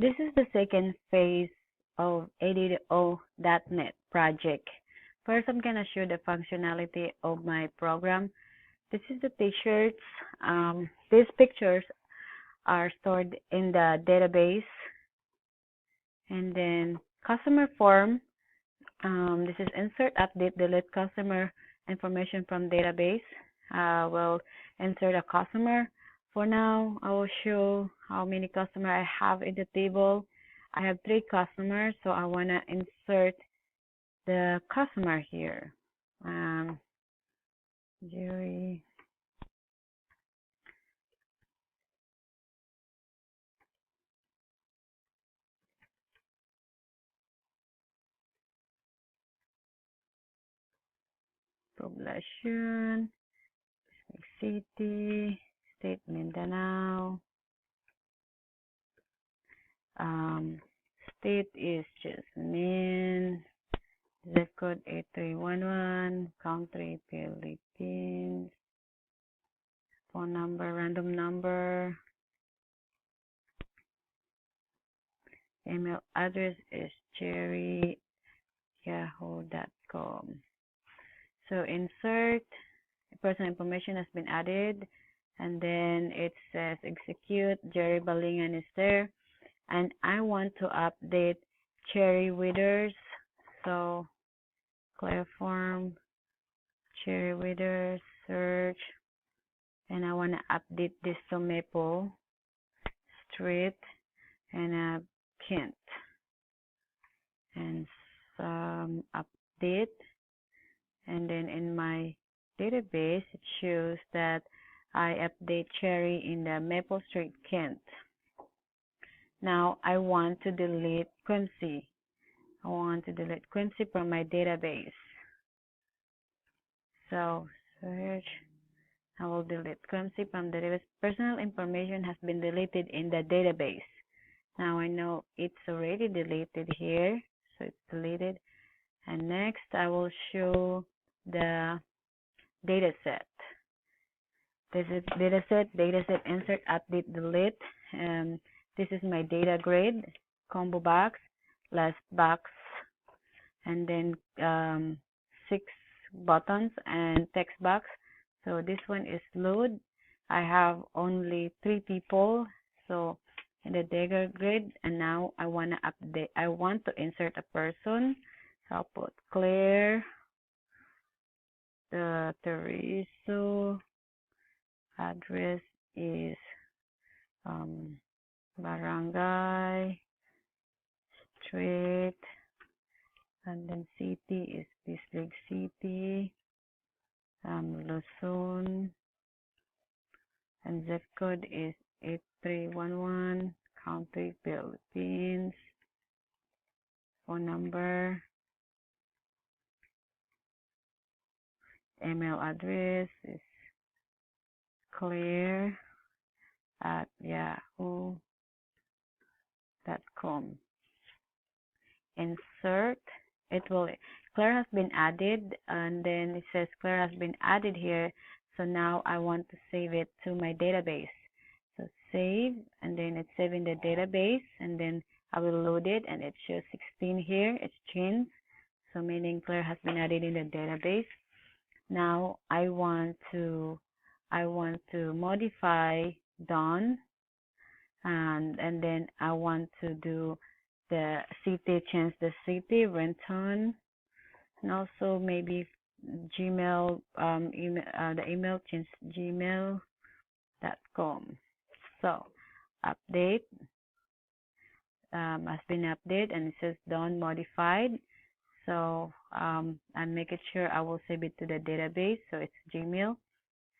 This is the second phase of ADO.NET project. First, I'm going to show the functionality of my program. This is the t-shirts. These pictures are stored in the database. And then customer form. This is insert, update, delete customer information from database. We'll insert a customer. For now, I will show how many customers I have in the table. I have 3 customers, so I want to insert the customer here. Jerry. Poblacion. City. State Mindanao. State is Jasmine. Zip code 8311. Country Philippines. Phone number, random number. Email address is jerry@yahoo.com. So insert, personal information has been added, and then it says execute. Jerry Balingan is there, and I want to update Cherry Withers. So clear form, Cherry Withers, search, and I want to update this to Maple Street and Kent, and some update. And then in my database, it shows that I update Cherry in the Maple Street, Kent. Now I want to delete Quincy. I want to delete Quincy from my database. So search. I will delete Quincy from the database. Personal information has been deleted in the database. Now I know it's already deleted here, so it's deleted. And next I will show the data set. This is dataset insert, update, delete. This is my data grid, combo box, last box, and then 6 buttons and text box. So this one is load. I have only 3 people, so in the data grid, and now I want to update. I want to insert a person. So I'll put Claire. The Teresa address is Barangay Street, and then city is Bislig City, Luzon, and zip code is 8311, country Philippines, phone number, email address is claire@yahoo.com. Insert. Claire has been added, and then it says Claire has been added here. So now I want to save it to my database. So save, and then it's saved in the database, and then I will load it, and it shows 16 here. It's changed, so meaning Claire has been added in the database. Now I want to modify Dawn, and then I want to do the city, change the city, Renton, and also maybe Gmail, the email, change gmail.com. So update has been updated, and it says Dawn modified. So I'm making sure I will save it to the database. So it's Gmail,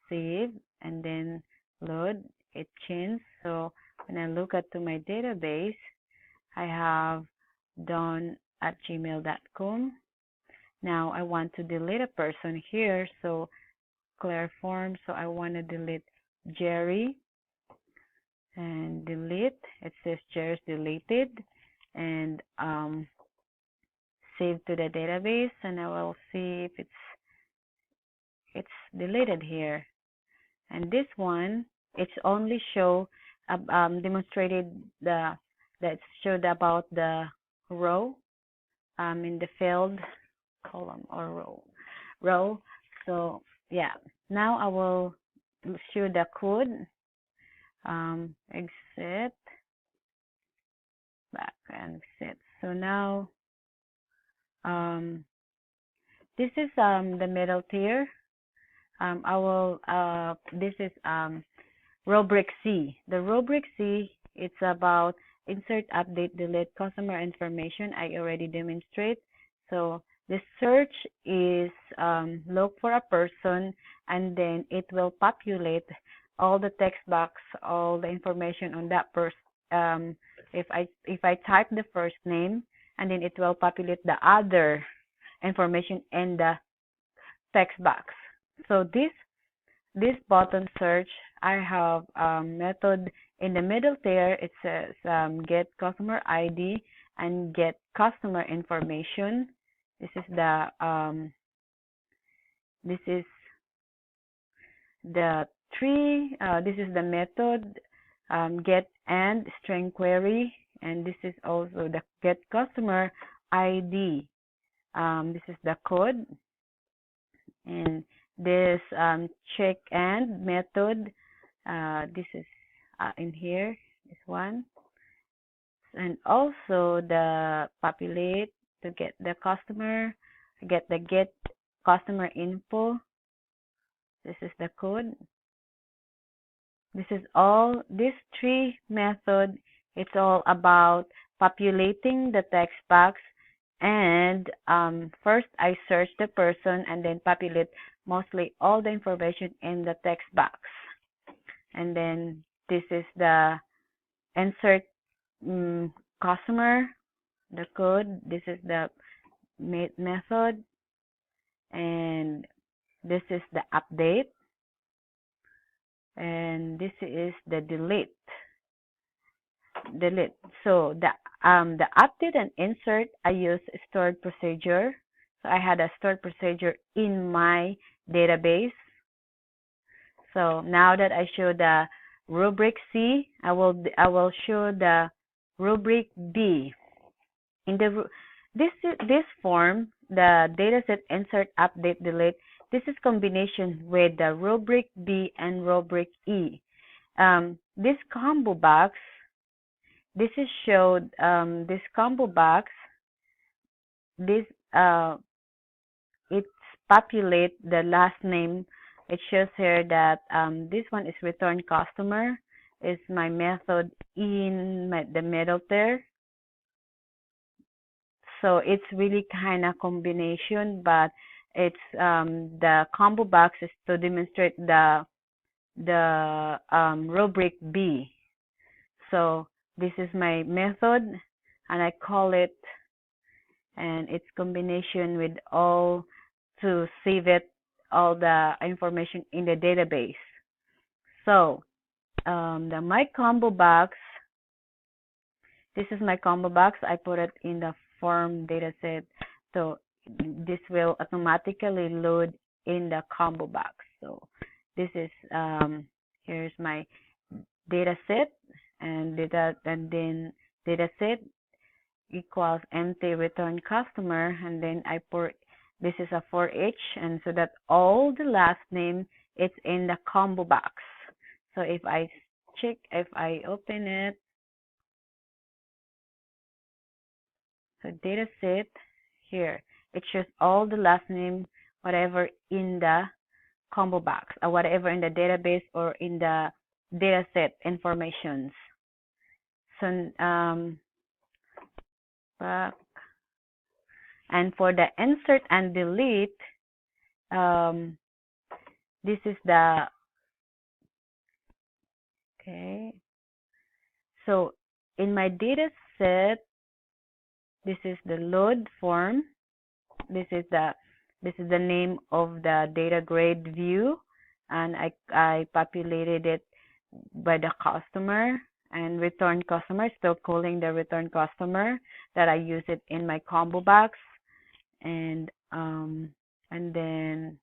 save, and then load. It changed. So when I look at to my database, I have dawn@gmail.com. Now I want to delete a person here. So clear form. So I want to delete Jerry, and delete. It says Jerry's deleted, and save to the database, and I will see if it's deleted here. And this one, it's only show demonstrated the that showed about the row in the field, column or row. So yeah, now I will show the code. Exit, back and exit. So now this is the middle tier. I will this is rubric C. The rubric C, it's about insert, update, delete customer information. I already demonstrate. So the search is look for a person, and then it will populate all the text box, all the information on that person. If I type the first name, and then it will populate the other information in the text box. So this button search, I have method in the middle there. It says get customer ID and get customer information. This is the tree. This is the method get and string query, and this is also the get customer ID. This is the code, and this check and method. This is in here. This one, and also the populate to get the customer, get customer info. This is the code. This is all, this tree method, it's all about populating the text box, and first I search the person and then populate mostly all the information in the text box. And then this is the insert customer, the code. This is the method, and this is the update, and this is the delete. So the update and insert, I use stored procedure. So I had a stored procedure in my database. So now that I show the rubric C, I will show the rubric B. In this form, the dataset insert, update, delete, this is combination with the rubric B and rubric E. This combo box, this is showed this combo box. This it populate the last name. It shows here that this one is return customer, is my method in the middle there. So it's really kind of combination, but it's the combo box is to demonstrate the rubric B. So this is my method, and I call it, and it's combination with all to save it, all the information in the database. So my combo box, this is my combo box. I put it in the form dataset, so this will automatically load in the combo box. So this is here's my dataset, and then dataset equals empty return customer, and then I put, this is a for each, and so that all the last name, it's in the combo box. So if I open it, so dataset here, it shows all the last name, whatever in the combo box, or whatever in the database or in the dataset informations. So back, and for the insert and delete, this is the so in my data set, this is the load form. This is the name of the data grade view, and I populated it by the customer, and return customer, still calling the return customer, that I use it in my combo box. And then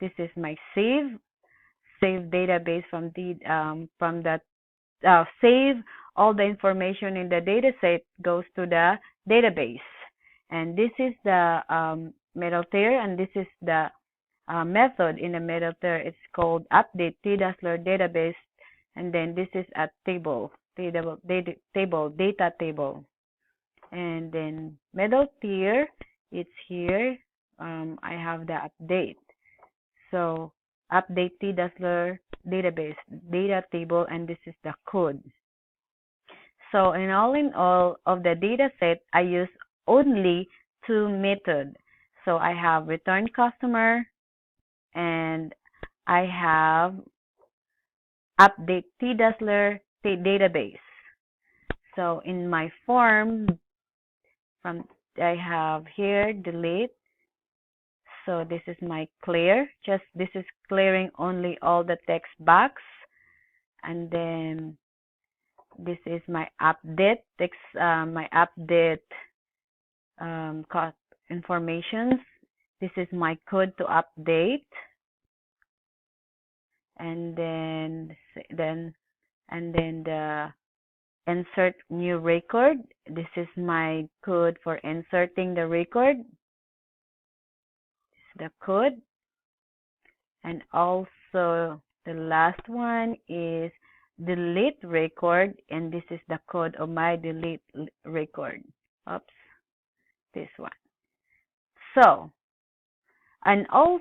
this is my save database from the save all the information in the dataset goes to the database. And this is the middle tier, and this is the method in the middle tier. It's called update tDazzler database, and then this is a table, data table. And then middle tier, it's here. I have the update. So update tDazzler database, data table, and this is the code. So in all of the data set, I use only two methods. So I have return customer and I have update tDazzler database. So in my form, I have here delete. So this is my clear. This is clearing only all the text box, and then this is my update text, my update cost informations. This is my code to update, and then the insert new record. This is my code for inserting the record. This is the code, and also the last one is delete record, and this is the code of my delete record. Oops, this one. So, and all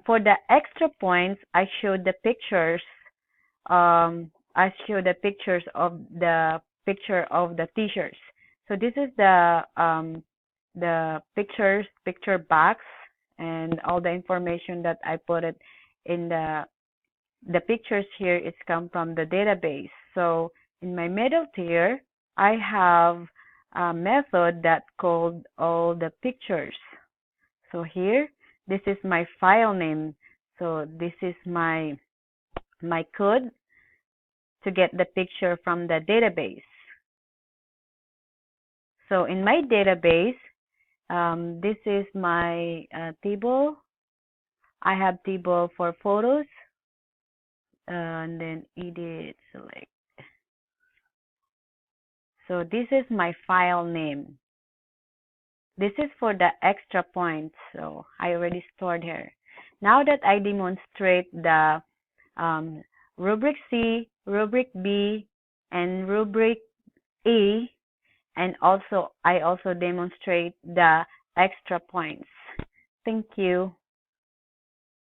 for the extra points, I showed the pictures. I showed the pictures of the picture of the t-shirts. So this is the picture box, and all the information that I put it in the pictures here is come from the database. So in my middle tier, I have a method that called all the pictures. So here, this is my file name. So this is my code to get the picture from the database. So in my database, this is my table. I have table for photos, and then edit, select. So this is my file name. This is for the extra points, so I already stored here. Now that I demonstrate the rubric C, rubric B, and rubric E, and I also demonstrate the extra points. Thank you.